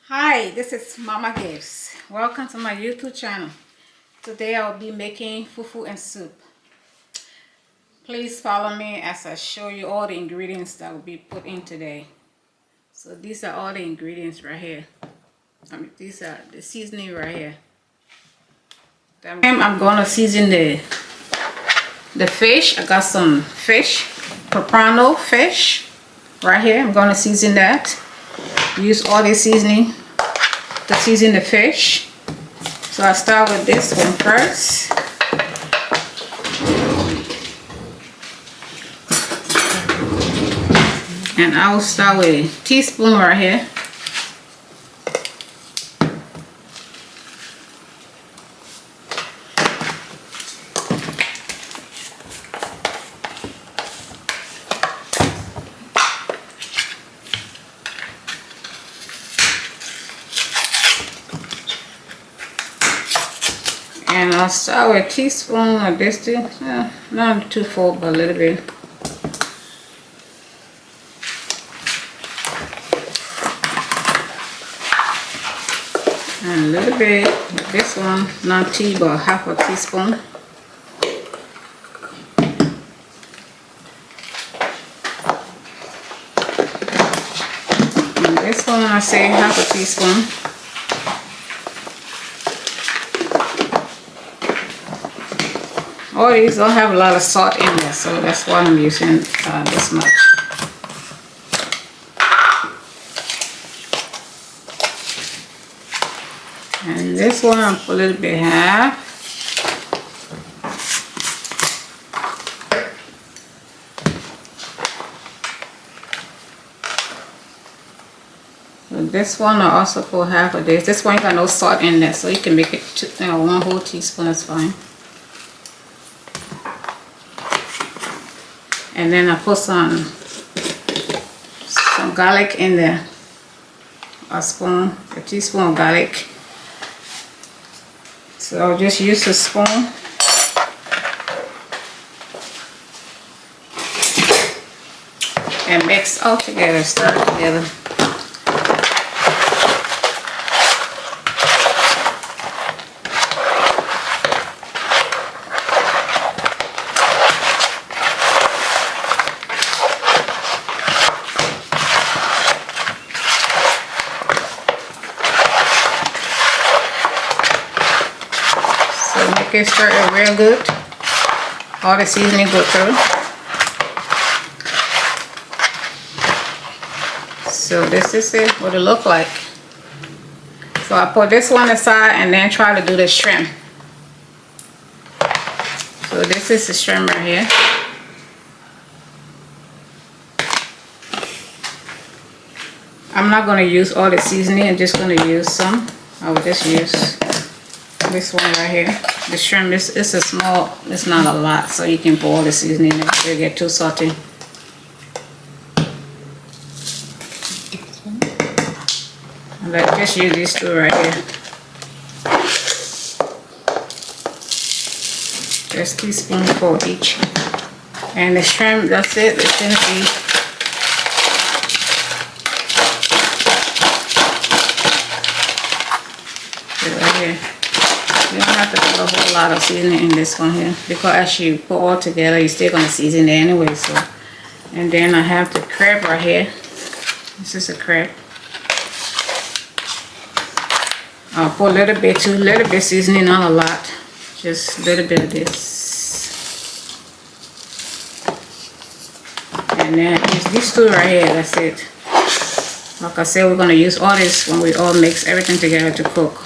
Hi, this is Mama Gives. Welcome to my YouTube channel. Today I will be making fufu and soup. Please follow me as I show you all the ingredients that will be put in today. So these are all the ingredients right here. These are the seasoning right here. Then I'm going to season the fish. I got some fish, soprano fish right here. I'm going to season that. Use all the seasoning to season the fish. So I start with this one first. And I will start with a teaspoon right here. And I'll start with a teaspoon of this thing. Not too full, but a little bit. And a little bit of this one, not tea, but half a teaspoon. And this one, I say half a teaspoon. All these don't have a lot of salt in there, so that's why I'm using this much. And this one I'll put a little bit half. So this one I also put half of this. This one got no salt in there, so you can make it one whole teaspoon, that's fine. And then I put some garlic in there. A teaspoon of garlic. So I'll just use a spoon. And mix all together, stir it together. Stir it real good. All the seasoning go through. So this is it, what it look like. So I put this one aside and then try to do the shrimp. So this is the shrimp right here. I'm not going to use all the seasoning, I'm just going to use some. I will just use this one right here. The shrimp is a small, it's not a lot, so you can put all the seasoning in it. It'll get too salty. Let's just use these two right here. Just teaspoon for each. And the shrimp, that's it. It's gonna be right here. You don't have to put a whole lot of seasoning in this one here, because as you put all together, you're still gonna season it anyway. So, and then I have the crab right here. This is a crab. I'll put a little bit seasoning, not a lot, just a little bit of this. And then use these two right here. That's it. Like I said, we're gonna use all this when we all mix everything together to cook.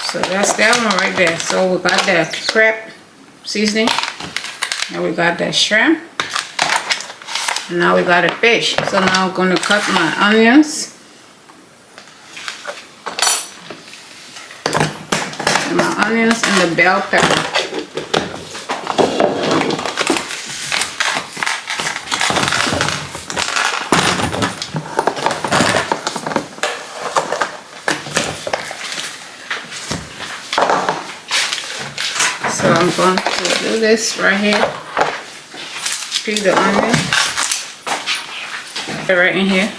So that's that one right there. So we got the crab seasoning, and we got the shrimp, and now we got a fish. So now I'm going to cut my onions, and the bell pepper. I'm going to do this right here. Peel the onion. Put it right in here.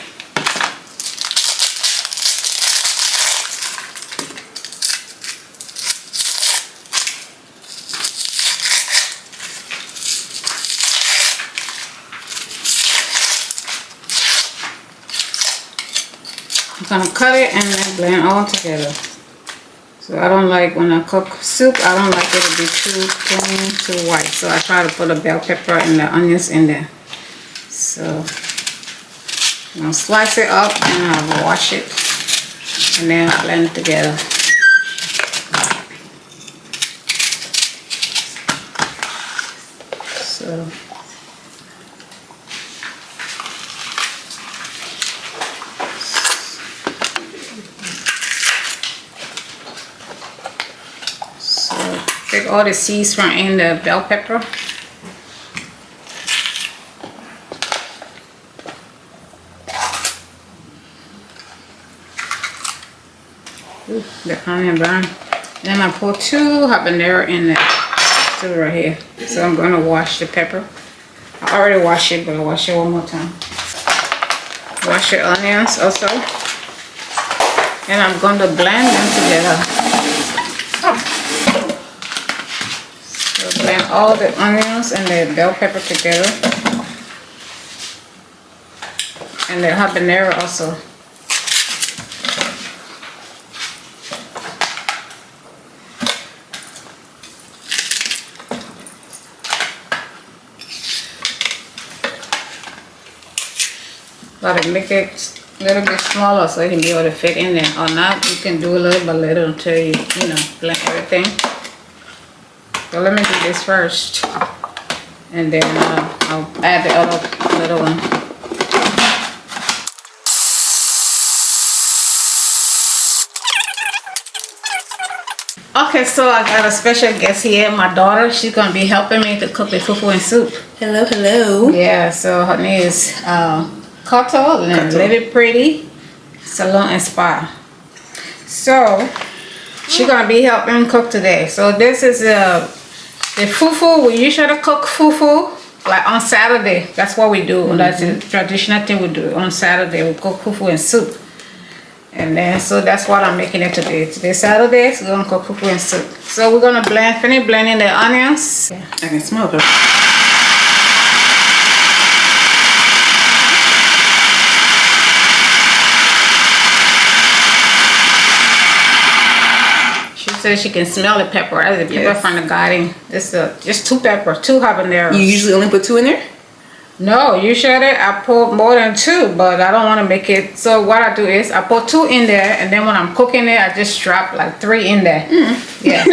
I'm gonna cut it and then blend all together. So I don't like, when I cook soup, I don't like it to be too clean, too white. So I try to put the bell pepper and the onions in there. So I'm gonna slice it up and I'll wash it and then I'll blend it together. So take all the seeds from in the bell pepper. Ooh, the onion brown. Then I put 2 habanero in there, 2 right here. So I'm gonna wash the pepper. I already washed it, but I'll wash it one more time. Wash your onions also. And I'm going to blend them together. So blend all the onions and the bell pepper together. And the habanero also. Gotta make it a little bit smaller so it can be able to fit in there. Or not, you can do a little by little until you blend everything. So let me do this first. And then I'll add the other little one. Okay, so I got a special guest here, my daughter. She's gonna be helping me to cook the fufu and soup. Hello, hello. Yeah, so her name is Kato, and Live It Pretty Salon and Spa. So she's gonna be helping cook today. So this is the fufu. We usually cook fufu like on Saturday. That's what we do. That's the traditional thing we do on Saturday. We cook fufu and soup. And then so that's what I'm making it today. Today Saturday, so we're gonna cook fufu and soup. So we're gonna finish blending the onions. Yeah. I can smell it. So she can smell the pepper. That's the pepper from the garden. This is just 2 peppers, 2 habaneros. You usually only put 2 in there? No, usually I put more than 2, but I don't want to make it. So what I do is I put 2 in there, and then when I'm cooking it, I just drop like 3 in there. Yeah.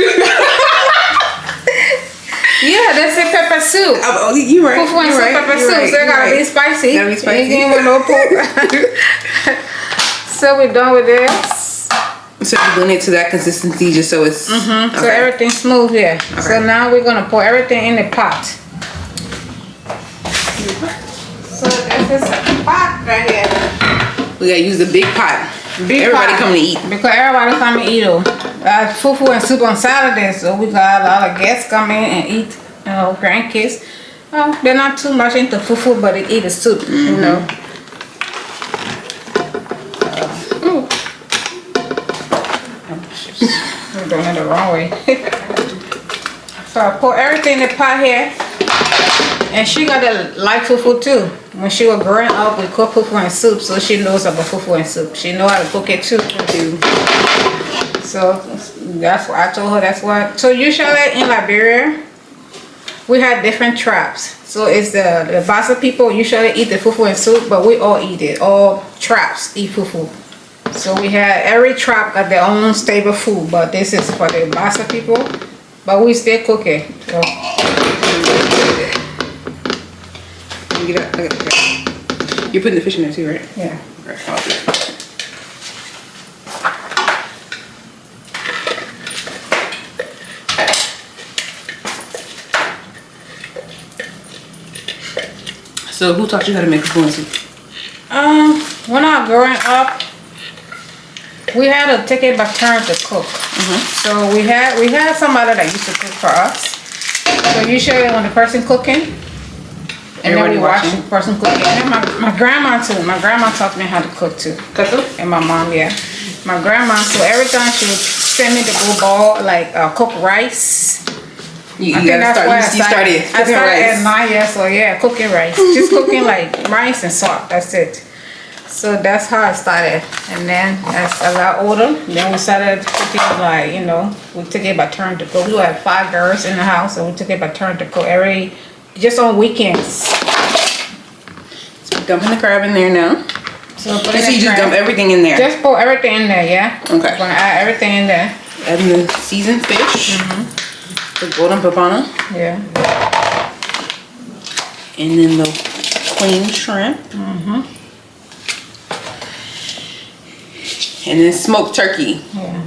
Yeah, that's a pepper soup. Oh, you're right. Fufu and pepper soup. So it gotta be spicy. Gotta be spicy. You with no pork. So we're done with this. So you blend it to that consistency just so it's... Okay. So everything's smooth here. Okay. So now we're gonna pour everything in the pot. So this is a pot right here. We gotta use the big pot. Everybody come to eat. Because everybody come and eat. Fufu and soup on Saturday, so we got a lot of guests come in and eat. Grandkids. They're not too much into fufu, but they eat the soup. I'm doing it the wrong way. So I pour everything in the pot here. And she got to like fufu too. When she was growing up, we cook fufu and soup, so she knows about fufu and soup. She know how to cook it too. So that's what I told her. That's what. So usually in Liberia, we have different tribes. So it's the Bassa people usually eat the fufu and soup, but we all eat it. All tribes eat fufu. So we have every tribe got their own stable food, but this is for the Bassa people. But we still cook it. So. You're putting the fish in there too, right? Yeah. Okay. So who taught you how to make fufu and soup? When I was growing up, we had to take it by turn to cook. So we had somebody that used to cook for us. So usually when the person cooking, and then we watch the person cooking. And then my grandma too. My grandma taught me how to cook too. And my mom, yeah. My grandma, so every time she would send me to go boil, like cook rice. You started cooking rice. At 9 years old, yeah, cooking rice. Just cooking like rice and salt, that's it. So that's how I started. And then as I got older, then we started cooking like, you know, we took it by turn to cook. We had 5 girls in the house, and we took it by turn to cook just on weekends. So dumping the crab in there now. So you just dump everything in there? Just pour everything in there, yeah. Okay. We're gonna add everything in there. Adding the seasoned fish. The golden papana. Yeah. And then the clean shrimp. And then smoked turkey. Yeah.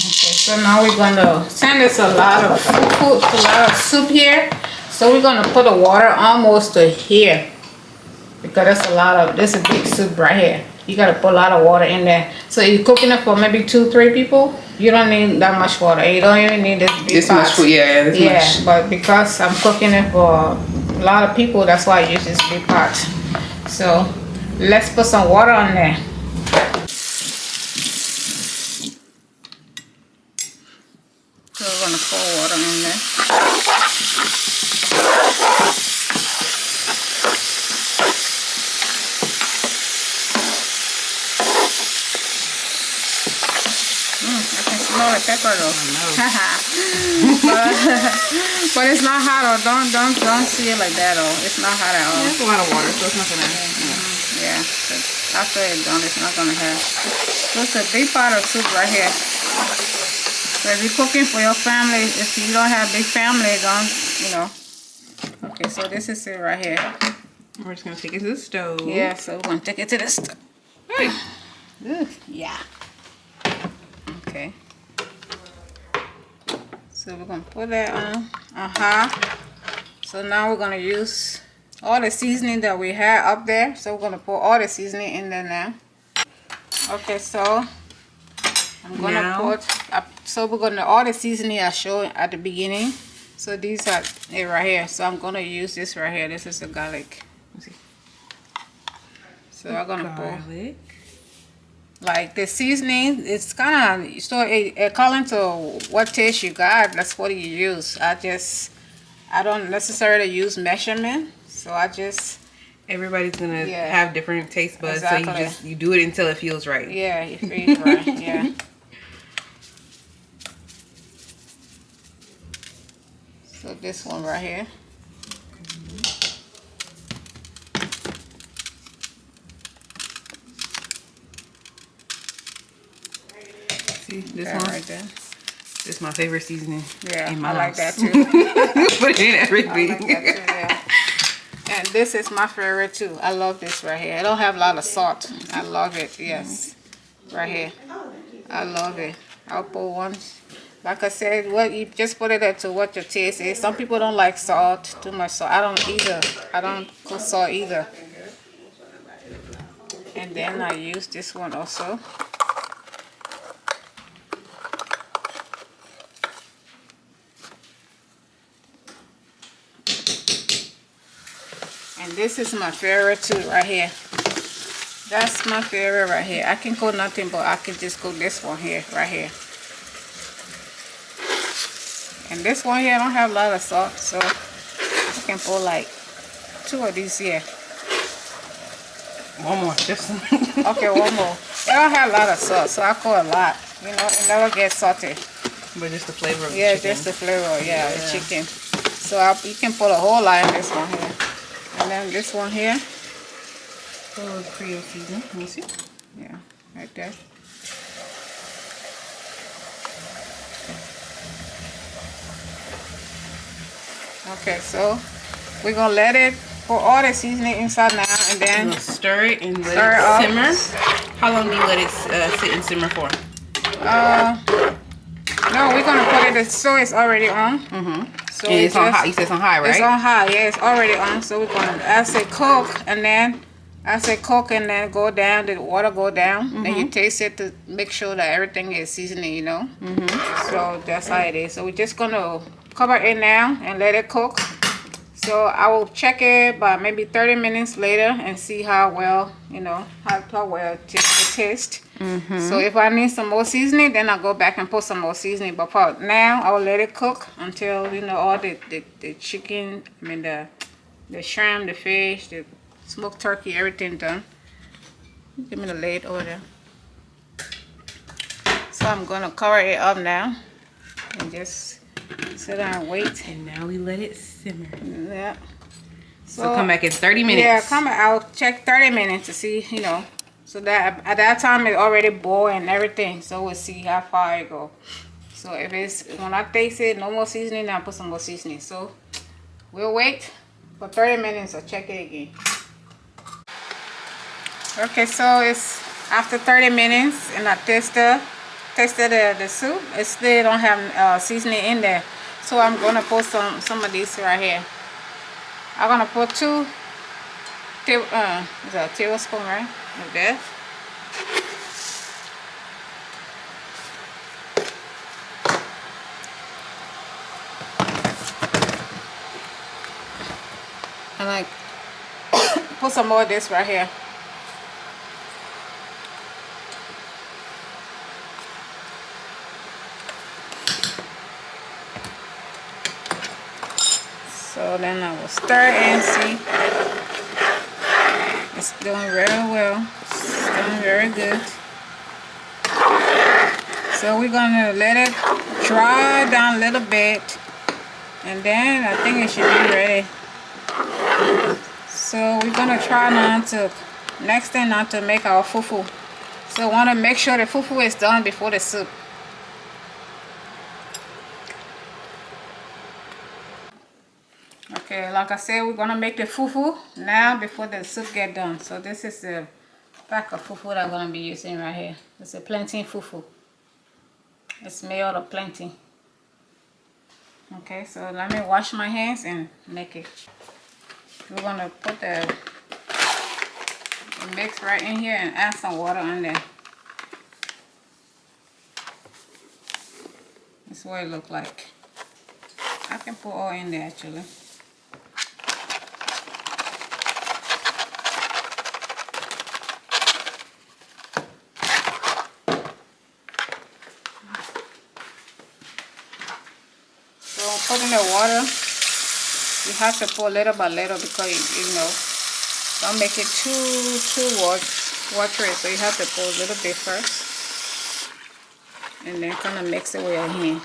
Okay, so now we're gonna send us a lot of food, a lot of soup here. So we're gonna put the water almost to here, because this is a big soup right here. You gotta put a lot of water in there. So you're cooking it for maybe 2-3 people. You don't need that much water. You don't even need this much food, much. But because I'm cooking it for a lot of people, that's why I use this big pot. So let's put some water on there. So we're gonna pour water in there. I can smell the pepper though. but it's not hot though. Don't see it like that though. It's not hot at all. There's a lot of water, so it's not gonna. Yeah. So after it's done, it's not gonna have. So it's a big pot of soup right here. So if you're cooking for your family, if you don't have a big family, don't, you know. Okay, so this is it right here. We're just gonna take it to the stove. Yeah, so we're gonna take it to the stove. Yeah. Okay. So we're gonna put that on. So now we're gonna use all the seasoning that we had up there. So we're gonna put all the seasoning in there now. Okay, so I'm gonna put so we're gonna all the seasoning I showed at the beginning. So these are it right here. So I'm gonna use this right here. This is the garlic. So I'm gonna put like the seasoning. It's kind of so according to what taste you got. That's what you use. I don't necessarily use measurement. So everybody's gonna have different taste buds. Exactly. So you do it until it feels right. Yeah, it feels right. Yeah. So this one right here. See this one right there. This is my favorite seasoning. Yeah, in my I like house. that too. Put it in everything. I like that too, yeah. And this is my favorite too. I love this right here. I don't have a lot of salt. I love it. Yes, right here. I love it. I'll put one. Like I said, what you just put it there to what your taste is. Some people don't like salt, too much salt. I don't either. I don't cook salt either. And then I use this one also. And this is my favorite too, right here. That's my favorite right here. I can cook nothing, but I can just cook this one here, right here. And this one here, I don't have a lot of salt, so I can put like 2 of these here. One more, just okay, one more. I don't have a lot of salt, so I cook a lot. You know, it never gets salty. But just the flavor of the chicken. chicken. Just the flavor, yeah, the chicken. So you can put a whole lot in this one here. And then this one here. Oh, Creole seasoning. Let me see. Yeah, right there. Okay, so we're gonna let it put all the seasoning inside now, and then stir it and let it simmer. How long do you let it sit and simmer for? No, we're gonna put it so it's already on. So and it's on high. You said it's on high, right? It's on high. Yeah, it's already on. So we're gonna as it cook, and then go down. The water go down. Then you taste it to make sure that everything is seasoning. You know. So that's how it is. So we're just gonna cover it now and let it cook. So I will check it by maybe 30 minutes later and see how well, you know, how well it tastes. So if I need some more seasoning, then I'll go back and put some more seasoning. But for now, I will let it cook until, you know, all the chicken, I mean the shrimp, the fish, the smoked turkey, everything done. Give me the lid over there. So I'm gonna cover it up now and just sit down and wait. And now we let it simmer. Yeah. So come back in 30 minutes. Yeah, I'll check 30 minutes to see, you know, so that at that time it already boiled and everything. So we'll see how far it go. So if it's, when I taste it, no more seasoning, I'll put some more seasoning. So we'll wait for 30 minutes or check it again. Okay, so it's after 30 minutes and I tasted the soup. It still don't have seasoning in there. So I'm gonna put some of these right here. I'm gonna put is a tablespoon, right? Of that. And like put some more of this right here. So then I will stir and see. It's doing very well. It's doing very good. So we're gonna let it dry down a little bit, and then I think it should be ready. So we're gonna try next thing not to make our fufu. So I wanna make sure the fufu is done before the soup. Okay, like I said, we're gonna make the fufu now before the soup get done. So this is the pack of fufu that I'm gonna be using right here. It's a plantain fufu. It's made out of plantain. Okay, so let me wash my hands and make it. We're gonna put the mix right in here and add some water in there. This is what it looks like. I can put all in there actually. So putting the water, you have to pour little by little because you know, don't make it too watery. So you have to pour a little bit first, and then kind of mix it with your hand.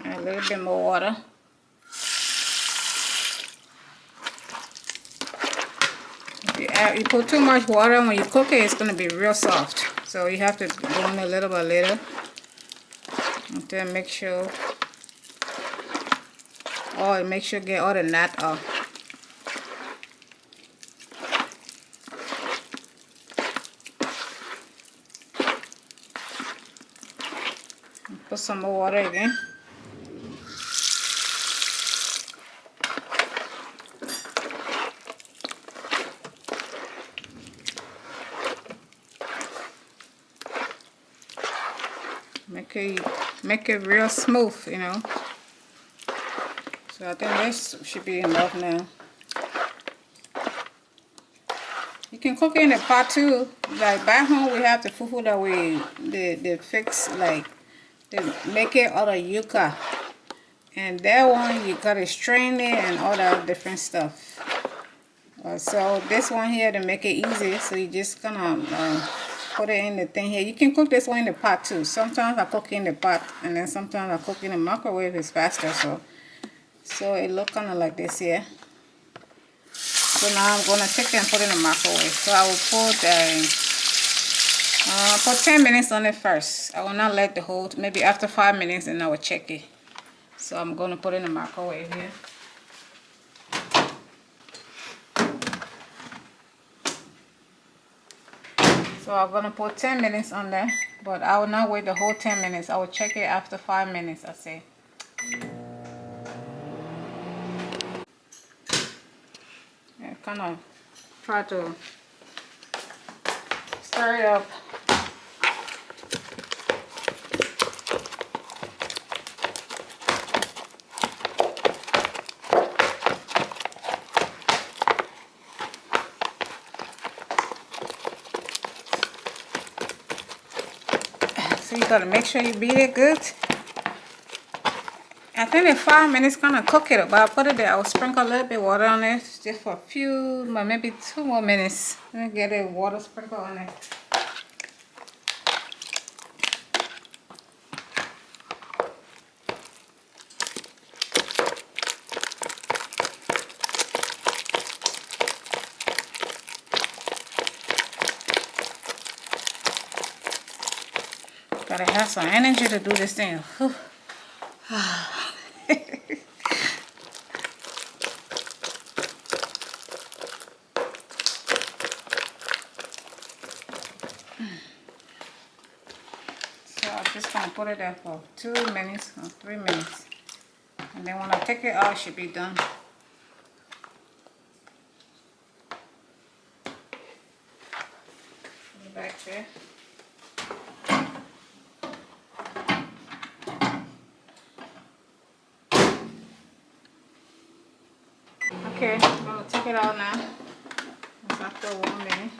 And a little bit more water. You put too much water, when you cook it, it's going to be real soft. So you have to go in a little by little until make sure get all the nut off. Put some more water again. Make it real smooth, you know. So I think this should be enough now. You can cook it in the pot too. Like back home we have the fufu that they fix, like they make it out of yuca. And that one you gotta strain it and all that different stuff. So this one here to make it easy, so you just gonna put it in the thing here. You can cook this one in the pot too. Sometimes I cook it in the pot, and then sometimes I cook it in the microwave. It's faster, so it look kind of like this here. So now I'm gonna take it and put it in the microwave. So I will put 10 minutes on it first. I will not let the whole, maybe after 5 minutes, and I will check it. So I'm gonna put it in the microwave here. So I'm gonna put 10 minutes on there, but I will not wait the whole 10 minutes. I will check it after 5 minutes, I say. kind of try to stir it up. So you gotta make sure you beat it good. I think in 5 minutes gonna cook it, but I'll put it there. I'll sprinkle a little bit water on it just for a few, maybe 2 more minutes. Let me get a water sprinkle on it. Gotta have some energy to do this thing. So I'm just gonna put it there for 2 minutes or 3 minutes. And then when I take it out, it should be done. Put it back there. Okay, I'm gonna take it out now. It's after 1 minute.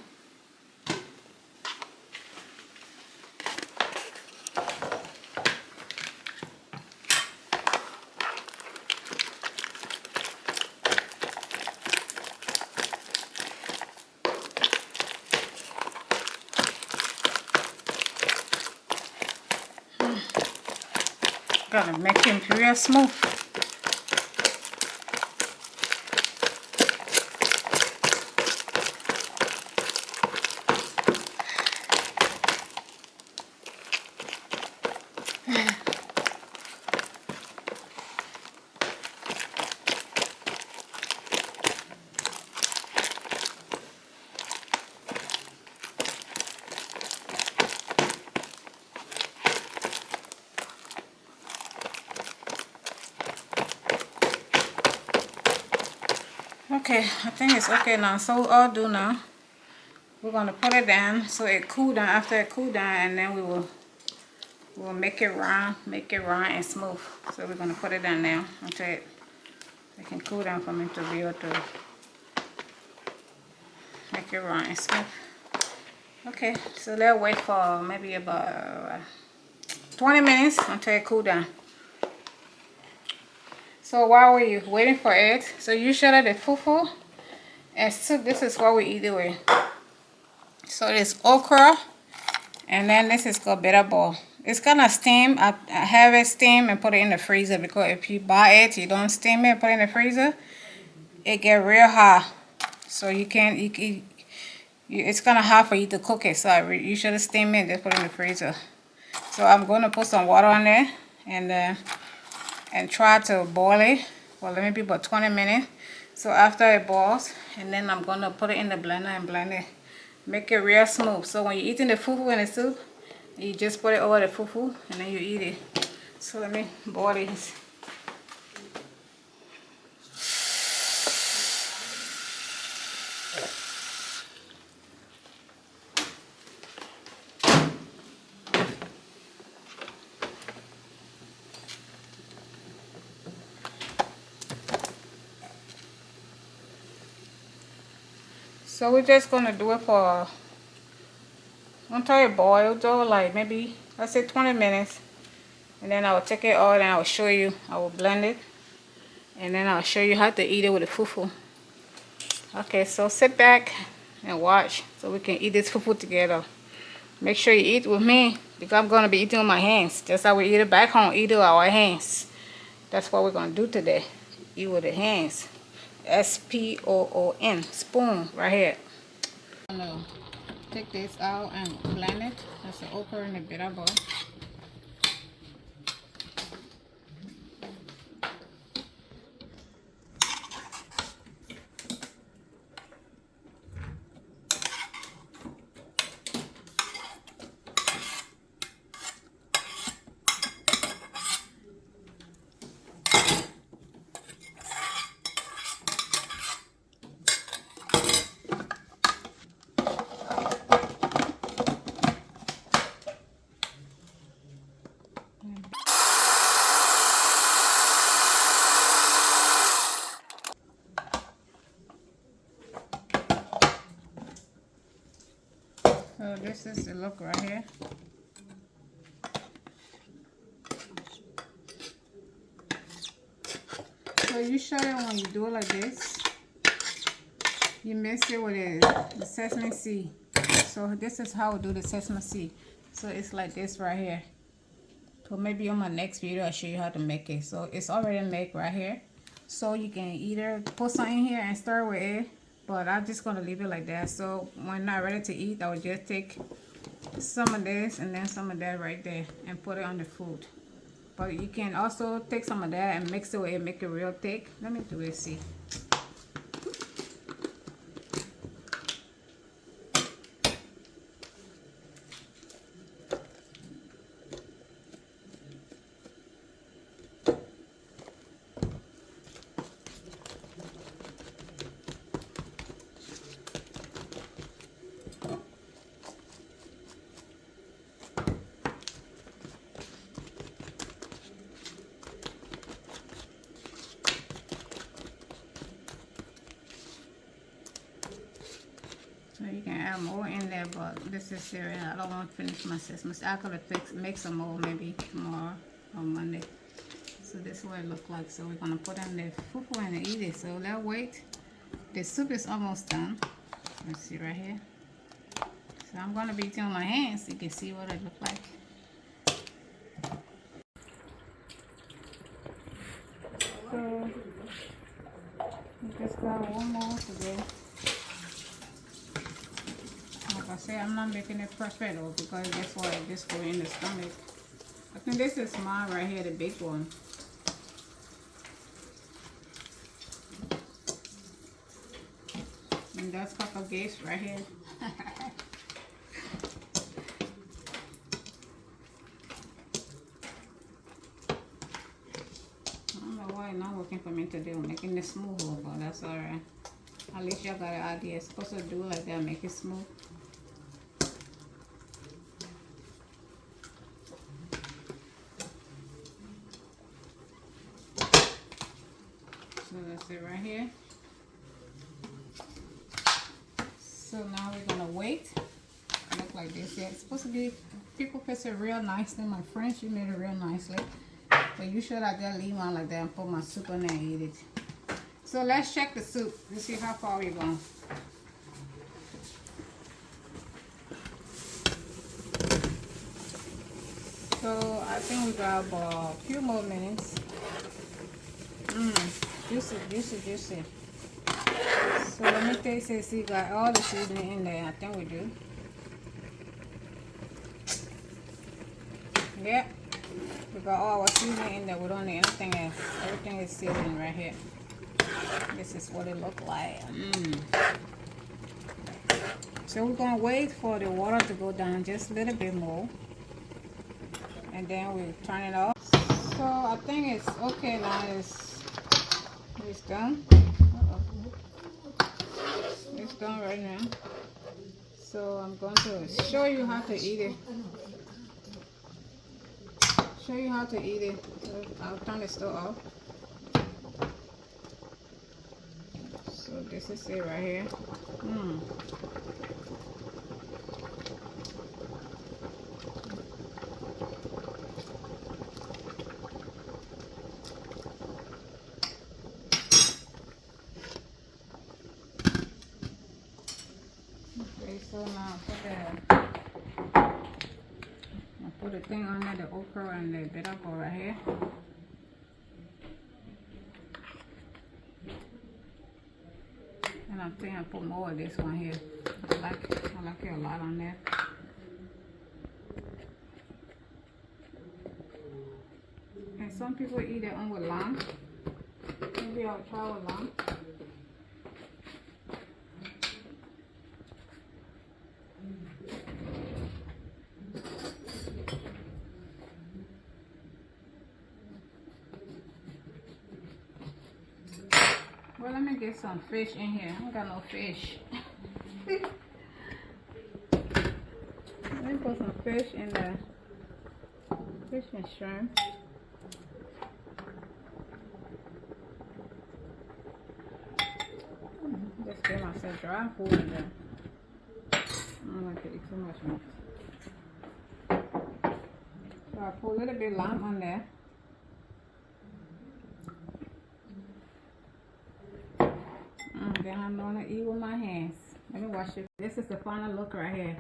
Gotta make it real smooth. Okay, I think it's okay now. So what I'll do now, we're gonna put it down so it cool down. After it cool down, and then we'll make it round and smooth. So we're gonna put it down now until it can cool down for me to be able to make it round and smooth. Okay, so let's wait for maybe about 20 minutes until it cool down. So while we're waiting for it, so usually the fufu and soup, this is what we eat it with. So this okra, and then this is called bitter ball. It's gonna steam. I have it steam and put it in the freezer, because if you buy it, you don't steam it and put it in the freezer, it get real hot. So you can't, it's kind of hard for you to cook it. So you should steam it and just put it in the freezer. So I'm going to put some water on there and try to boil it for maybe about 20 minutes. So after it boils, and then I'm going to put it in the blender and blend it. Make it real smooth. So when you're eating the fufu in the soup, you just put it over the fufu and then you eat it. So let me boil this. So we're just gonna do it for until it boils, though, like maybe let's say 20 minutes, and then I'll take it out and I'll show you. I will blend it, and then I'll show you how to eat it with the fufu. Okay, so sit back and watch so we can eat this fufu together. Make sure you eat with me, because I'm gonna be eating with my hands, just like we eat it back home. Eat it with our hands. That's what we're gonna do today. Eat with the hands. S-P-O-O-N, spoon, right here. I'm gonna take this out and blend it. That's the okra in the bitter ball. look right here. So you show it when you do it like this. You mix it with the sesame seed. So this is how we do the sesame seed. So it's like this right here. So maybe on my next video I'll show you how to make it. So it's already made right here. So you can either put something in here and stir with it, but I'm just gonna leave it like that. So when not ready to eat, I will just take some of this and then some of that right there and put it on the food. But you can also take some of that and mix it with it, make it real thick. Let me do it, see. So you can add more in there, but this is cereal. I don't want to finish my sesame. I could have make some more maybe tomorrow or Monday. So this is what it looks like. So we're gonna put in the fufu and eat it. So let's wait. The soup is almost done. Let's see right here. So I'm gonna be doing my hands so you can see what it looks like. So we just got one more to do. Like I said, I'm not making it perfect though because that's why this go in the stomach. I think this is mine right here, the big one. And that's Papa Gates right here. I don't know why it's not working for me to do, making it smooth, but that's alright. At least y'all got an idea. It's supposed to do like that, make it smooth. So that's it right here. So now we're gonna wait. Look like this. Yeah, it's supposed to be, people fix it real nicely. My friend, she made it real nicely. But you should have just leave one like that and put my soup in there and eat it. So let's check the soup. Let's see how far we're going. So I think we got about a few more minutes. Juicy, juicy, juicy. So let me taste it, see, got all the seasoning in there. I think we do. Yep. We got all our seasoning in there. We don't need anything else. Everything is seasoned right here. This is what it look like. So we're gonna wait for the water to go down just a little bit more. And then we turn it off. So I think it's okay now. It's done. It's done right now. So I'm going to show you how to eat it. Show you how to eat it. So I'll turn the stove off. So this is it right here. Okay, so now put the thing under the okra and the bitter gourd right here. And I think I put more of this one here. I like it a lot on there. And some people eat their own with lime. Maybe I'll try with lime. Well, let me get some fish in here. I don't got no fish. Let me put some fish in there. Fish and shrimp. Just get myself dry food in there. I don't like to eat too much meat. I put a little bit of lime on there. Then I'm gonna eat with my hands. Let me wash it. This is the final look right here.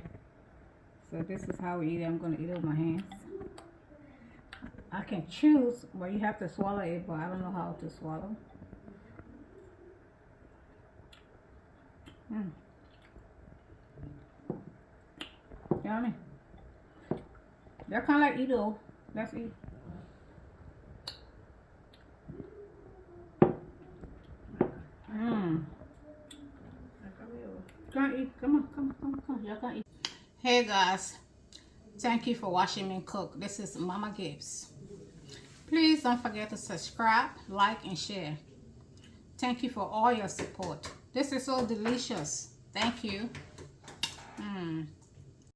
So this is how we eat it. I'm gonna eat it with my hands. I can choose, but you have to swallow it, but I don't know how to swallow. Yummy. They're kind of like Edo. Let's eat. Come on, eat. Come on. Y'all can eat. Hey guys, thank you for watching me cook. This is Mama Gibbs. Please don't forget to subscribe, like, and share. Thank you for all your support. This is so delicious. Thank you.